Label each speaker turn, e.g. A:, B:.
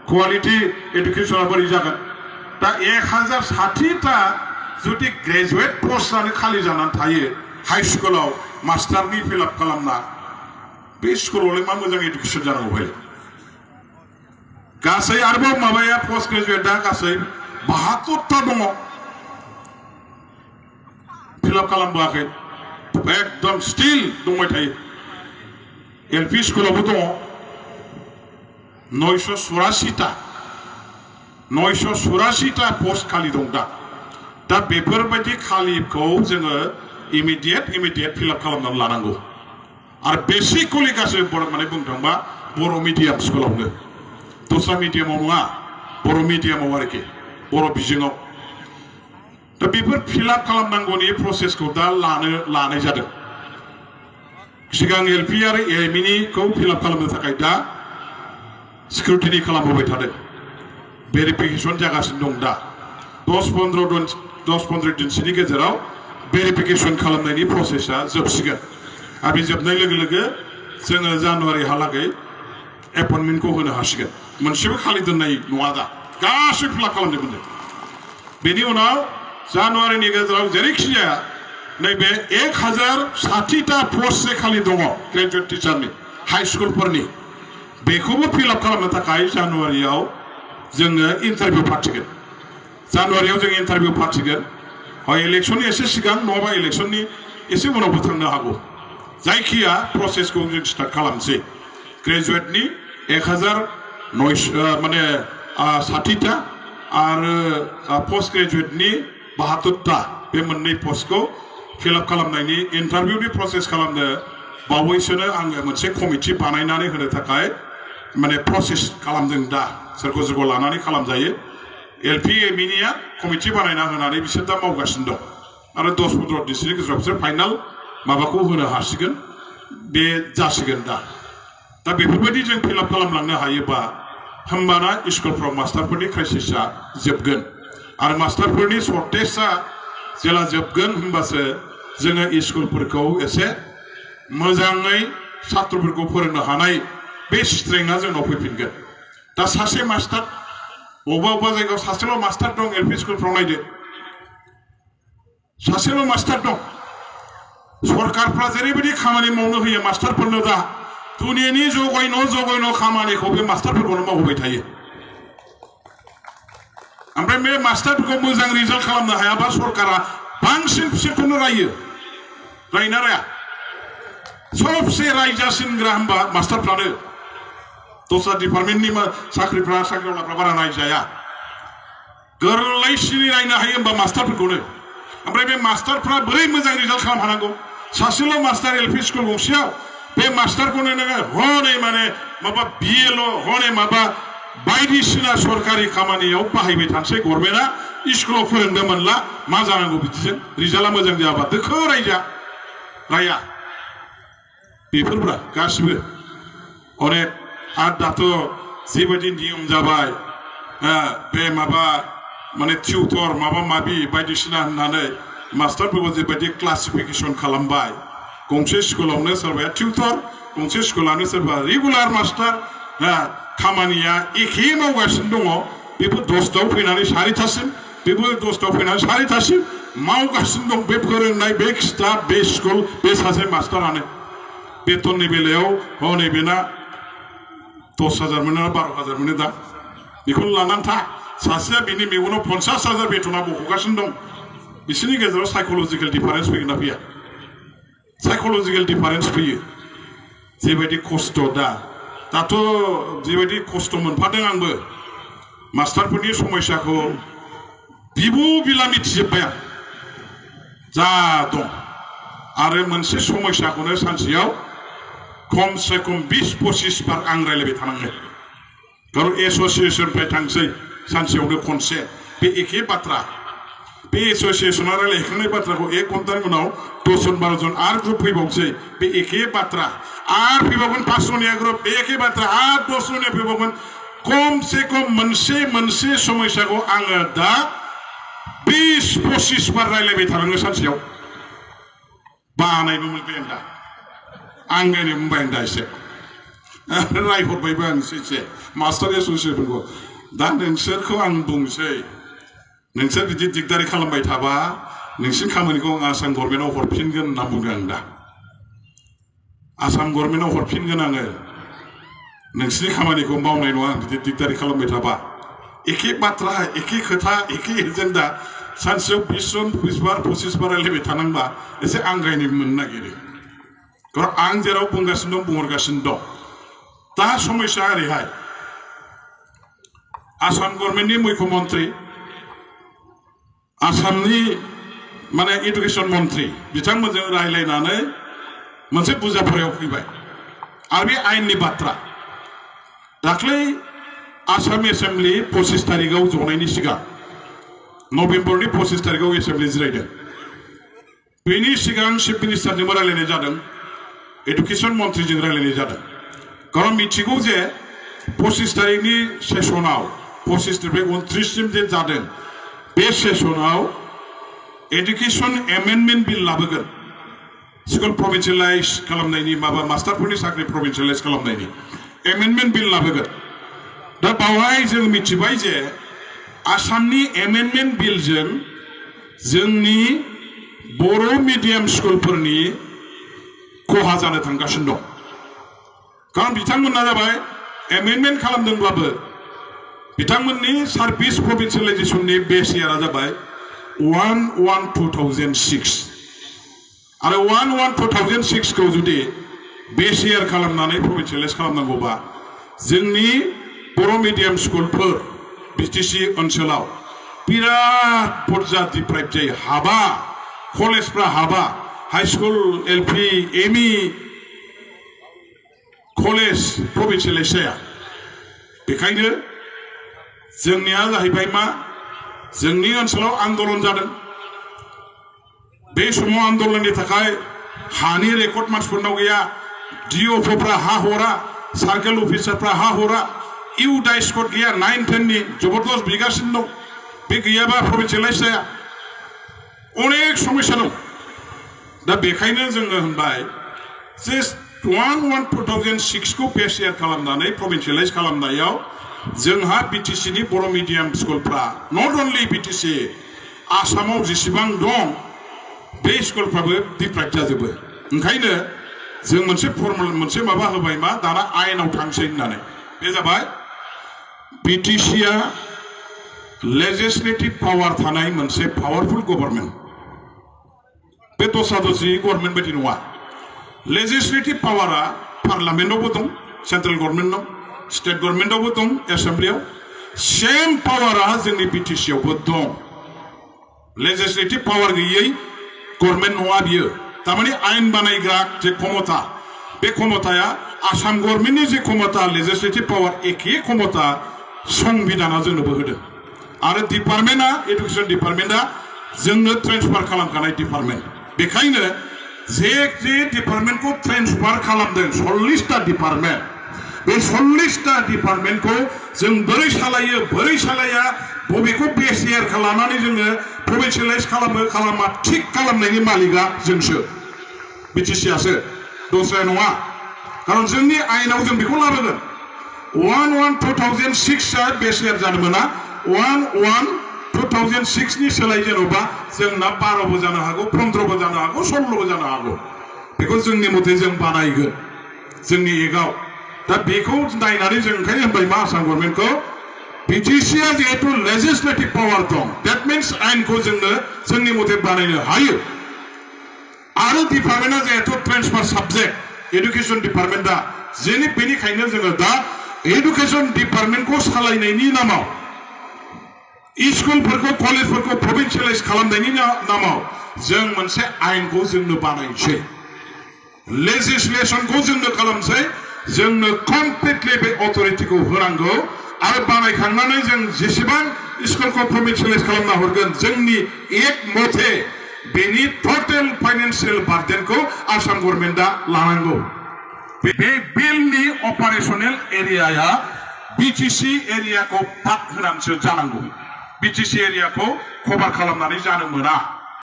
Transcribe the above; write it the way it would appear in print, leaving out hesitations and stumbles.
A: quality education बोरै जागोन दा 1060टा जुदि ग्रेजुवेट पोस्ट जानो खालि जानानै थायो हाई स्कुलाव मास्टारनि फिलआप खालामना बे स्कुलावलाय मा मोजां एडुकेशन जानांगौ भाई गासै आरोबाव माबाया पोस्ट ग्रेजुवेटआ गासै 72टा दङ फिलआप खालामबोआखै एकदम स्टिल दंबाय थायो एलपि स्कुलावबो दङ 984टा पोस्ट खालि दं दा बेफोरबायदि खालिखौ जोङो इमिडिएट फिलआप खालामनानै लानांगौ आरो बेसिकलि गासै माने बुंनो थांबा बर' मिडियाम स्कुलावनो दस्रा मिडियामाव नङा बर' मिडियामाव आरोखि बर' बिजोङाव दा बेफोर फिलआप खालामनांगौनि प्रसेसखौ दा लानाय जादों सिगां एलपि आरो एमइनिखौ फिलआप खालामनो थाखाय दा स्क्रुटिनि खालामबोबाय थादों भेरिफिकेसन जागासिनो दं दा 10-15 दिनसोनि गेजेराव भेरिफिकेसन खालामनायनि प्रसेसा जोबसिगोन आरो बे जोबनाय लोगो लोगो जोङो जानुवारिहालागै एपइन्टमेन्टखौ होनो हासिगोन मोनसेबो खालि दोननाय नङा दा गासै फिलआप खालामजोबगोन बेनि उनाव जानुवारिनि गेजेराव जेरैखि जाया नैबे 1060टा पस्टसो खालि दङ ग्रेजुवेट टिचारनि हाई स्कुलफोरनि बेखौबो फिलआप खालामनो थाखाय जानुवारियाव जोङो इन्टारभिउ फाथिगोन जानुवारियाव जों इन्टारभिउ फाथिगोन হয় इलेक्शननि एसे सिगां नङाबा इलेक्शननि एसे उनावबो थांनो हागौ जायखिया प्रसेसखौ जों स्टार्ट खालामसै ग्रेजुवेटनि 1060टा आरो पोस्ट ग्रेजुवेटनि 72टा बे मोननै पोस्टखौ फिलआप खालामनायनि इन्टारभिउनि प्रसेस खालामनो बावैसोनो आङो मोनसे कमिटि बानायनानै होनो थाखाय माने प्रसेस खालामदों दा सोरखौ लानानै खालामजायो एलपि एमइनिया कमिटि बानायना होनानै बिसोर दा मावगासिनो दं आरो 10-15 दिनसोनि गेजेराव बिसोर फाइनाल माबाखौ होनो हासिगोन बे जासिगोन दा बेफोरबायदि जों फिलआप खालामलांनो हायोबा होमबाना स्कुलफ्राव मास्टारफोरनि क्राइसिसआ जोबगोन आरो मास्टारफोरनि सर्टेजआ जेला जोबगोन होमबासो जोङो स्कुलफोरखौ एसे मोजाङै छात्रफोरखौ फोरोंनो हानाय बे स्ट्रेंथआ जोंनाव फैफिनगोन दा सासे मास्टार बबेबा जायगायाव सासेल' मास्टार दं एलपि स्कुलफ्राव नायदो सासेल' मास्टार दं सरकारफ्रा जेरैबायदि खामानि मावनो होयो मास्टारफोरनो दा दुनियानि जगायनो खामानिखौ बे मास्टारफोरखौनो मावहोबाय थायो ओमफ्राय बे मास्टारफोरखौ मोजां रिजाल्ट खालामनो हायाबा सरकारा बांसिन बिसोरखौनो रायना राया सबसे रायजासिनग्रा होनबा मास्टारफ्रानो दस्रा डिपार्टमेन्टनि साख्रियावलाफ्रा बारा नायजाया गोरलैसिनै रायनो हायो होनबा मास्टारफोरखौनो ओमफ्राय बे मास्टारफ्रा बोरै मोजां रिजाल्ट खालामनो हानांगौ सासेल' मास्टार एलपि स्कुल गंसेयाव बे मास्टारखौनो नोङो हनै माने माबा बिएल' हनै माबा बायदिसिना सरकारि खामानियाव बाहायबाय थानोसै गभर्नमेन्टआ स्कुलाव फोरोंनो मोनला मा जानांगौ बिदिजों रिजाल्टआ मोजां जायाबा दोखो राया बेफोरब्रा गासिबो अनेक आरो दाथ' जेबायदि नियम जाबाय बे माबा माने टिउटर माबा माबि बायदिसिना होननानै मास्टारफोरखौ जेबायदि क्लासिफिकेसन खालामबाय गंसे स्कुलावनो सोरबाया टिउटर गंसे स्कुलानो सोरबा रेगुलार मास्टार खामानिया एखे मावगासिनो दङ बेबो 10टायाव फैनानै 4टासिम बेबो 10टायाव फैनानै 4टासिम मावगासिनो दं बे फोरोंनाय बे स्टाफ बे स्कुल बे सासे मास्टारानो बेथननि बेलायाव हनै बेना 10,000 मोनो 12,000 मोनो दा बेखौनो लानानै था सासेया बिनि मेगनाव 50,000 बेथना बख'गासिनो दं बिसोरनि गेजेराव साइक'लजिकेल डिफारेन्स फैगोन ना फैया साइक'लजिकेल डिफारेन्स फैयो जेबायदि खस्थ' दाथ' जेबायदि खस्थ' मोनफादों आंबो मास्टारफोरनि समस्याखौ बिबु बिला मिथिजोब्बाय आं जा दं आरो मोनसे समस्याखौनो सानसेयाव खमसे खम 20-25 बार आं रायलायबाय थानाङो खारन एस'सियेसननिफ्राय थांसै सानसेयावनो खनसे बे एखे बाथ्रा बे एस'सियेसना रायलायखांनाय बाथ्राखौ 1 घन्टानि उनाव 10-12 जन आरो ग्रुप फैबावसै बे एखे बाथ्रा आरो फैबावगोन 5 जनिया ग्रुप बे एखे बाथ्रा आरो 10 जनिया फैबावगोन खमसे खम मोनसे समस्याखौ आङो दा 20-25 बार रायलायबाय थानाङो सानसेयाव बानायबो मोनबाय आं दा आंगायनो मोनबाय आं दा एसे रायहरबायबो आं एसे मास्टार एस'सियेसनखौ दा नोंसोरखौ आं बुंसै नोंसोर बिदि दिगदारि खालामबाय थाबा नोंसिनि खामानिखौ आं आसाम गभर्नमेन्टआव हरफिनगोन होनना बुंदों आं दा आसाम गभर्नमेन्टआव हरफिनगोन आङो नोंसिनि खामानिखौ मावनाय नङा आं बिदि दिगदारि खालामबाय थाबा एखे बाथ्रा एखे खोथा एखे एजेन्डा सानसेयाव 20 जन 25 बार रायलायबाय थानांबा एसे आंगायनाय मोननो नागिरो कारण आं जेराव बुंगासिनो दं बुंहरगासिनो दं दा समस्या ओरैहाय आसाम गभर्नमेन्टनि मुख्यमन्त्रि आसामनि माने एडुकेशन मन्त्रि बिथांमोनजों रायलायनानै मोनसे बुजाफारायाव फैबाय आरो बे आयेननि बाथ्रा दाख्लै आसाम एसेम्बलि 25 तारिखआव जनायनि सिगां नभेम्बरनि 25 तारिखआव एसेम्बलि जिरायदों बेनि सिगां चिफ मिनिस्टारजोंबो रायलायनाय जादों एडुकेशन मन्त्रिजों रायलायनाय जादों कारण मिथिगौ जे 25 तारिखनि सेसनाव 25 निफ्राय 29 सिम जे जादों बे सेसनाव एडुकेशन एमेन्डमेन्ट बिल लाबोगोन स्कुल प्रभिन्सियेलाइज खालामनायनि माबा मास्टारफोरनि साख्रि प्रभिन्सियेलाइज खालामनायनि एमेन्डमेन्ट बिल लाबोगोन दा बावहाय जों मिथिबाय जे आसामनि एमेन्डमेन्ट बिलजों जोंनि बर' मिडियाम स्कुलफोरनि खहा जानो थांगासिनो दं कारण बिथांमोना जाबाय एमेन्डमेन्ट खालामदोंब्लाबो बिथांमोननि सार्भिस प्रभिन्सियेलाइजेसननि बेस इयारा जाबाय 1/1/2006 आरो 1/1/2006 खौ जुदि बेस इयार खालामनानै प्रभिन्सियेलाइज खालामनांगौबा जोंनि बर' मिडियाम स्कुलफोर बिटिसि ओनसोलाव बिराद बुरजा डिप्राइभ जायो हाबा कलेजफ्रा हाबा high school LP ME college provincialize जाया बेखायनो जोंनिया जाहैबाय मा जोंनि ओनसोलाव आन्दोलन जादों बे समाव आन्दोलननि थाखाय हानि रेकर्ड मानसिफोरनाव गैया डिअफोफ्रा हा हरा सार्केल अफिसारफ्रा हा हरा इउ डाइस कड गैया 9-10 नि जबरदस्त बिगासिनो दं बे गैयाबा प्रभिन्सियेलाइज जाया अनेक समस्या दं दा बेखायनो जोङो होनबाय जे 1/1/2006 खौ बेस इयार खालामनानै प्रभिन्सियेलाइज खालामनायाव जोंहा बिटिसिनि बर' मिडियाम स्कुलफ्रा नट अनलि बिटिसि आसामाव जेसेबां दं बे स्कुलफ्राबो डिप्राइभ जाजोबो ओंखायनो जों मोनसे फर्मुला मोनसे माबा होबाय मा दाना आयेनाव थांसै होननानै बे जाबाय बिटिसिआ लेजिस्लेटिभ पावार थानाय मोनसे पावारफुल गभर्नमेन्ट बे दस्रा दस्रि गभर्नमेन्ट बायदि नङा लेजिस्लेटिभ पावारा पार्लामेन्टआवबो दं सेन्ट्रेल गभर्नमेन्टआव स्टेट गभर्नमेन्टआवबो दं एसेम्बलियाव सेम पावारा जोंनि बिटिसिआवबो दं लेजिस्लेटिभ पावार गैयै गभर्नमेन्ट नङा बियो तारमाने आयेन बानायग्रा जे क्षमता बे क्षमताया आसाम गभर्नमेन्टनि जे क्षमता लेजिस्लेटिभ पावार एखे क्षमता संबिधाना जोंनोबो होदों आरो डिपार्टमेन्टआ एडुकेशन डिपार्टमेन्टआ जोंनो ट्रेन्सफार खालामखानाय डिपार्टमेन्ट बेखायनो जे डिपार्टमेन्टखौ ट्रेन्सफार खालामदों 40टा डिपार्टमेन्ट बे 40टा डिपार्टमेन्टखौ जों बोरै सालायो बोरै सालाया बबेखौ बेस इयार खालामनानै जोङो प्रभिन्सियेलाइज खालामो खालामा थिक खालामनायनि मालिकआ जोंसो बिटिसिआसो दस्राया नङा कारण जोंनि आयेनाव जों बेखौ लाबोगोन 1/1/2006 आ बेस इयार जानो मोना 1/1/2006 नि सोलाय जेन'बा जोंना 12बो जानो हागौ 15बो जानो हागौ 16बो जानो हागौ बेखौ जोंनि मथे जों बानायगोन जोंनि एकआव दा बेखौ नायनानै जों ओंखायनो होनबाय मा आसाम गभर्नमेन्टखौ बिटिसिआ जिहेतु लेजिस्लेटिभ पावार दं दैट मीन्स आयेनखौ जोंनो जोंनि मथे बानायनो हायो आरो डिपार्टमेन्टआ जिहेतु ट्रेन्सफार साबजेक्ट एडुकेशन डिपार्टमेन्टआ जेनि बेनिखायनो जोङो दा एडुकेशन डिपार्टमेन्टखौ सालायनायनि नामाव स्कुलफोरखौ कलेजफोरखौ प्रभिन्सियेलाइज खालामनायनि नामाव जों मोनसे आयेनखौ जोंनो बानायनोसै लेजिस्लेशनखौ जोंनो खालामसै जोंनो कमप्लिटलि बे अथरिटिखौ होनांगौ आरो बानायखांनानै जों जेसेबां स्कुलखौ प्रभिन्सियेलाइज खालामना हरगोन जोंनि एक मथे बेनि टटेल फाइनान्सियेल बार्डेनखौ आसाम गभर्नमेन्टआ लानांगौ बे बिलनि अपारेशनेल एरियाया बिटिसि एरियाखौ भाग होनानैसो जानांगौ बिटिसि एरियाखौ कभार खालामनानै जानो मोना